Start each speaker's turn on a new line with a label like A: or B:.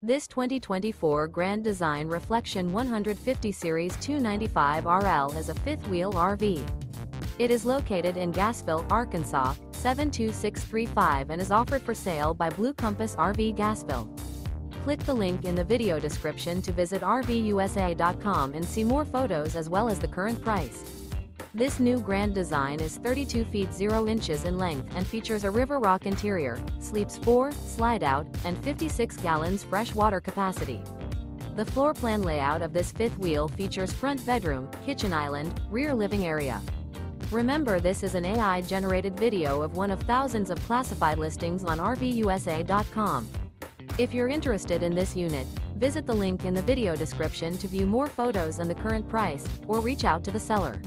A: This 2024 Grand Design Reflection 150 Series 295 RL is a fifth-wheel RV. It is located in Gassville, Arkansas, 72635 and is offered for sale by Blue Compass RV Gassville. Click the link in the video description to visit RVUSA.com and see more photos as well as the current price. This new Grand Design is 32 feet 0 inches in length and features a river rock interior, sleeps 4, slide-out, and 56 gallons fresh water capacity. The floor plan layout of this fifth wheel features front bedroom, kitchen island, rear living area. Remember, this is an AI-generated video of one of thousands of classified listings on RVUSA.com. If you're interested in this unit, visit the link in the video description to view more photos and the current price, or reach out to the seller.